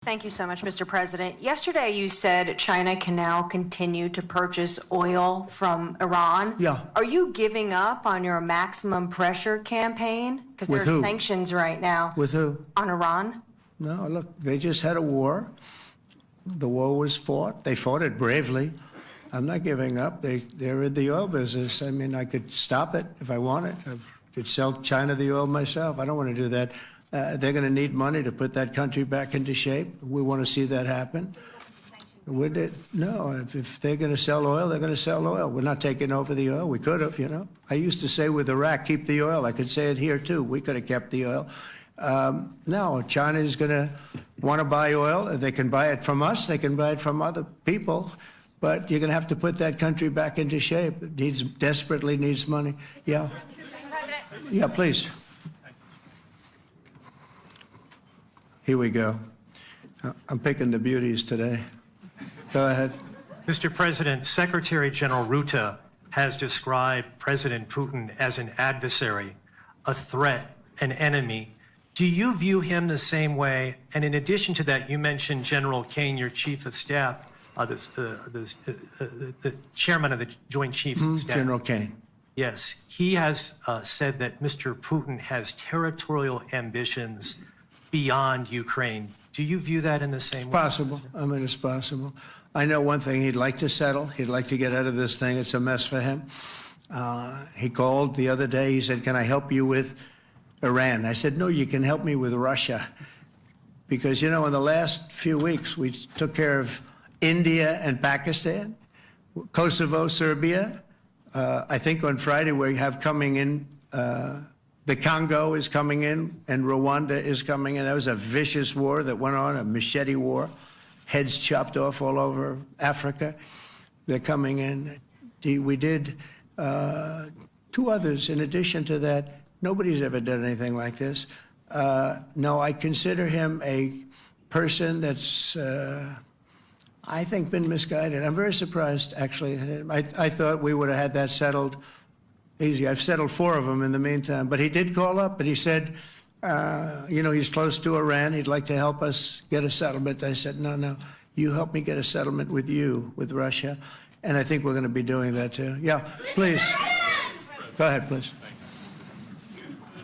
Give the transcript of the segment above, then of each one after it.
Thank you so much, Mr. President. Yesterday, you said China can now continue to purchase oil from Iran. Yeah. Are you giving up on your maximum pressure campaign? Because With there are who? sanctions right now. With who? On Iran? No, look, they just had a war. The war was fought. They fought it bravely. I'm not giving up. They're in the oil business. I mean, I could stop it if I wanted. I could sell China the oil myself. I don't want to do that. They're going to need money to put that country back into shape. We want to see that happen. Would it? No, if they're going to sell oil, they're going to sell oil. We're not taking over the oil. We could have, you know. I used to say with Iraq, keep the oil. I could say it here, too. We could have kept the oil. No, China is going to want to buy oil. They can buy it from us. They can buy it from other people. But you're going to have to put that country back into shape. It desperately needs money. Yeah. Yeah, please. Here we go. I'm picking the beauties today. Go ahead. Mr. President, Secretary General Rutte has described President Putin as an adversary, a threat, an enemy. Do you view him the same way? And in addition to that, you mentioned General Kane, your chief of staff, the chairman of the Joint Chiefs of Staff. General Kane. Yes, he has said that Mr. Putin has territorial ambitions beyond Ukraine. Do you view that in the same way? Possible. I mean, it's possible. I know one thing. He'd like to settle. He'd like to get out of this thing. It's a mess for him. He called the other day. He said, can I help you with Iran? I said, no, you can help me with Russia. Because, you know, in the last few weeks, we took care of India and Pakistan, Kosovo, Serbia. I think on Friday we have coming in, the Congo is coming in, and Rwanda is coming in. That was a vicious war that went on, a machete war, heads chopped off all over Africa. They're coming in. We did 2 others in addition to that. Nobody's ever done anything like this. No, I consider him a person that's, I think, been misguided. I'm very surprised, actually. I thought we would have had that settled easy. I've settled 4 of them in the meantime. But he did call up, and he said, you know, he's close to Iran. He'd like to help us get a settlement. I said, no, no, you help me get a settlement with you, with Russia. And I think we're going to be doing that, too. Yeah, please. Go ahead, please.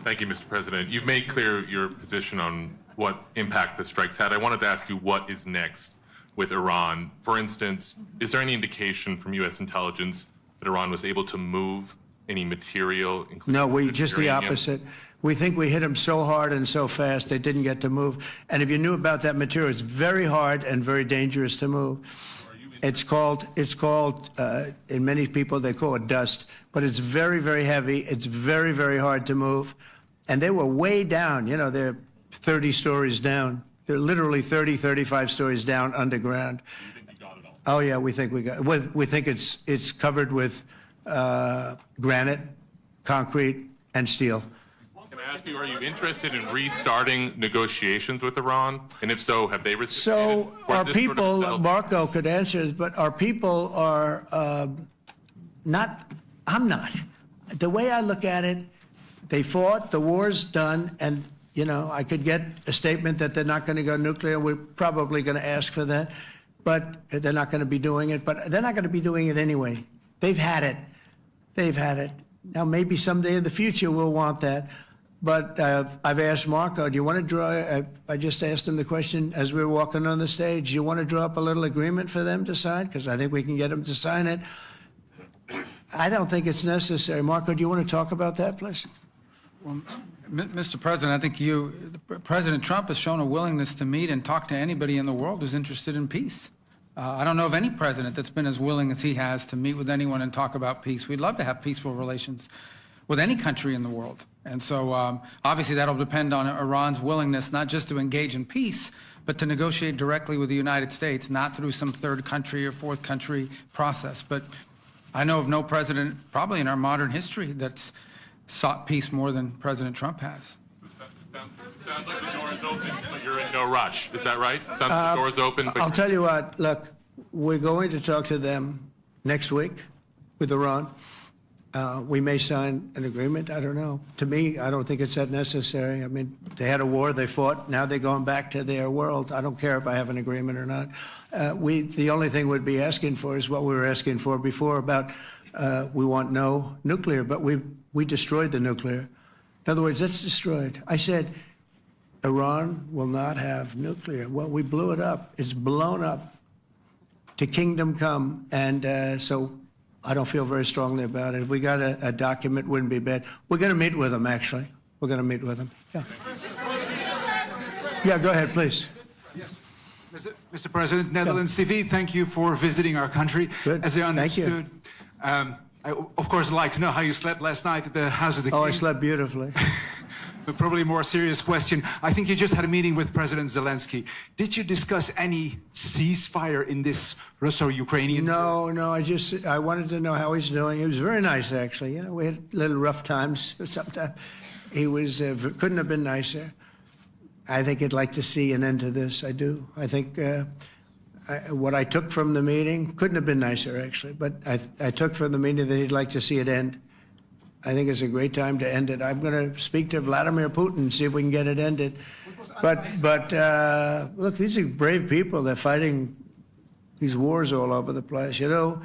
Thank you, Mr. President. You've made clear your position on what impact the strikes had. I wanted to ask you what is next with Iran. For instance, is there any indication from U.S. intelligence that Iran was able to move any material? No, just the opposite. We think we hit them so hard and so fast they didn't get to move. And if you knew about that material, it's very hard and very dangerous to move. It's called, in many people, they call it dust, but it's very, very heavy. It's very, very hard to move. And they were way down. You know, they're 30 stories down. They're literally 30, 35 stories down underground. You think you got it all? Oh, yeah, we think we got it. We think it's covered with granite, concrete, and steel. Can I ask you, are you interested in restarting negotiations with Iran? And if so, have they resisted? So our people, sort of Marco could answer this, but our people are not, I'm not. The way I look at it, they fought, the war's done, and, you know, I could get a statement that they're not going to go nuclear. We're probably going to ask for that, but they're not going to be doing it. But they're not going to be doing it anyway. They've had it. They've had it. Now, maybe someday in the future we'll want that. But I've asked Marco, do you want to draw, I just asked him the question as we were walking on the stage, do you want to draw up a little agreement for them to sign? Because I think we can get them to sign it. I don't think it's necessary. Marco, do you want to talk about that, please? Well, Mr. President, I think President Trump has shown a willingness to meet and talk to anybody in the world who's interested in peace. I don't know of any president that's been as willing as he has to meet with anyone and talk about peace. We'd love to have peaceful relations with any country in the world. And so obviously that'll depend on Iran's willingness not just to engage in peace, but to negotiate directly with the United States, not through some third country or fourth country process. But I know of no president, probably in our modern history, that's sought peace more than President Trump has. Sounds like the door is open, but you're in no rush. Is that right? Sounds like the door is open, but I'll tell you what, look, we're going to talk to them next week with Iran. We may sign an agreement. I don't know. To me, I don't think it's that necessary. I mean, they had a war, they fought. Now they're going back to their world. I don't care if I have an agreement or not. The only thing we'd be asking for is what we were asking for before about we want no nuclear, but we destroyed the nuclear. In other words, that's destroyed. I said, Iran will not have nuclear. Well, we blew it up. It's blown up to kingdom come. And so I don't feel very strongly about it. If we got a document, wouldn't be bad. We're going to meet with them, actually. We're going to meet with them. Yeah. Yeah, go ahead, please. Yes. Mr. President, Netherlands TV, thank you for visiting our country. Good. As I Thank you. understood, I, of course, would like to know how you slept last night at the House of the King. Oh, I slept beautifully. But probably a more serious question. I think you just had a meeting with President Zelensky. Did you discuss any ceasefire in this Russo-Ukrainian? No, I wanted to know how he's doing. He was very nice, actually. You know, we had little rough times sometimes. He was, couldn't have been nicer. I think he'd like to see an end to this. I do. I think what I took from the meeting couldn't have been nicer, actually. But I took from the meeting that he'd like to see it end. I think it's a great time to end it. I'm going to speak to Vladimir Putin and see if we can get it ended. But look, these are brave people. They're fighting these wars all over the place. You know,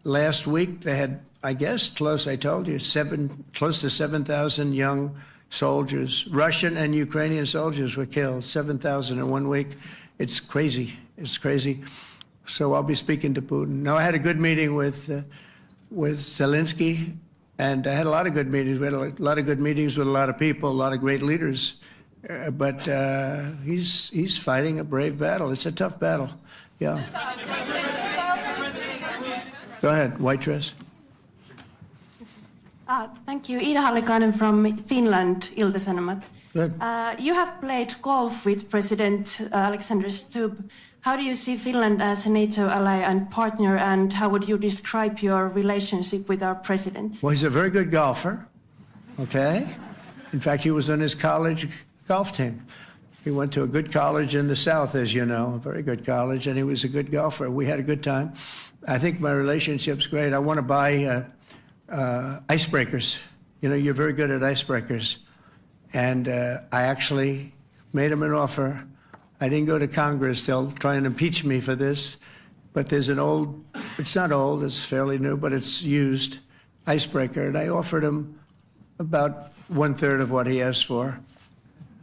last week they had, I guess, I told you, close to 7,000 young soldiers, Russian and Ukrainian soldiers were killed, 7,000 in 1 week. It's crazy. It's crazy. So I'll be speaking to Putin. No, I had a good meeting with Zelensky. And I had a lot of good meetings. We had a lot of good meetings with a lot of people, a lot of great leaders. But he's fighting a brave battle. It's a tough battle. Yeah. Go ahead, white dress. Thank you. Ida Hallikainen from Finland, Ilta-Sanomat. Good. You have played golf with President Alexander Stubb. How do you see Finland as a NATO ally and partner, and how would you describe your relationship with our president? Well, he's a very good golfer, okay? In fact, he was on his college golf team. He went to a good college in the South, as you know, a very good college, and he was a good golfer. We had a good time. I think my relationship's great. I want to buy icebreakers. You know, you're very good at icebreakers. And I actually made him an offer. I didn't go to Congress. They'll try and impeach me for this. But there's an old, it's not old, it's fairly new, but it's used icebreaker. And I offered him about 1/3 of what he asked for.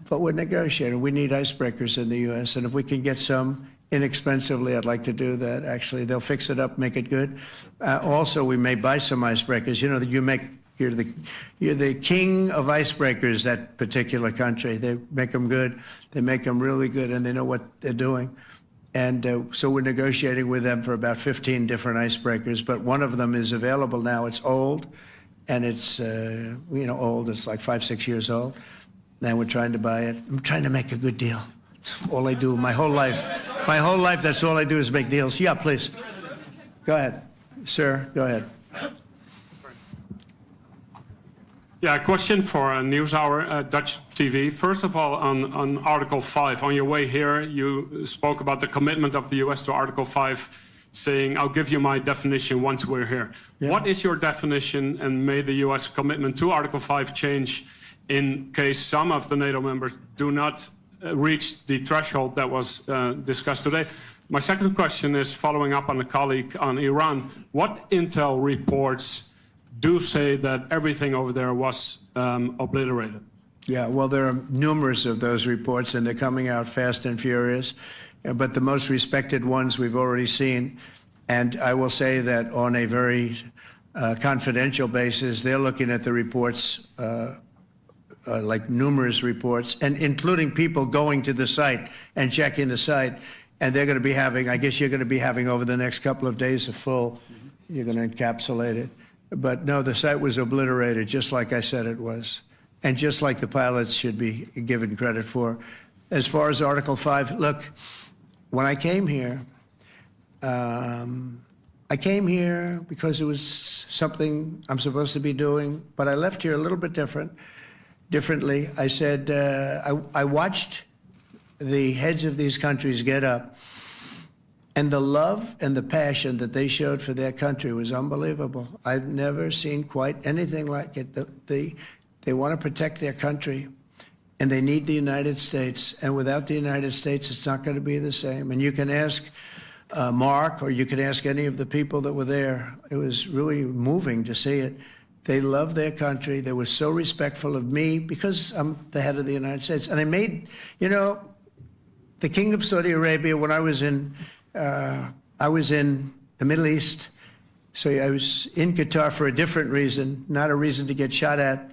But we're negotiating. We need icebreakers in the U.S. And if we can get some inexpensively, I'd like to do that. Actually, they'll fix it up, make it good. Also, we may buy some icebreakers. You know, you're the king of icebreakers, that particular country. They make them good. They make them really good, and they know what they're doing. And so we're negotiating with them for about 15 different icebreakers, but one of them is available now. It's old, and it's, old. It's like 5-6 years old. And we're trying to buy it. I'm trying to make a good deal. It's all I do my whole life. My whole life, that's all I do is make deals. Yeah, please. Go ahead. Sir, go ahead. Yeah, a question for NewsHour, Dutch TV. First of all, on Article 5, on your way here, you spoke about the commitment of the U.S. to Article 5, saying, I'll give you my definition once we're here. Yeah. What is your definition, and may the U.S. commitment to Article 5 change in case some of the NATO members do not reach the threshold that was discussed today? My second question is following up on a colleague on Iran. What intel reports do say that everything over there was obliterated? Yeah, well, there are numerous of those reports, and they're coming out fast and furious. But the most respected ones we've already seen. And I will say that on a very confidential basis, they're looking at the reports, like numerous reports, and including people going to the site and checking the site. And they're going to be having, I guess you're going to be having over the next couple of days a full, you're going to encapsulate it. But no, the site was obliterated, just like I said it was, and just like the pilots should be given credit for. As far as Article 5, look, when I came here because it was something I'm supposed to be doing, but I left here a little bit differently. I said, I watched the heads of these countries get up And the love and the passion that they showed for their country was unbelievable. I've never seen quite anything like it. They want to protect their country, and they need the United States. And without the United States, it's not going to be the same. And you can ask Mark, or you can ask any of the people that were there. It was really moving to see it. They love their country. They were so respectful of me because I'm the head of the United States. And I made, you know, the King of Saudi Arabia, when I was in the Middle East, so I was in Qatar for a different reason, not a reason to get shot at.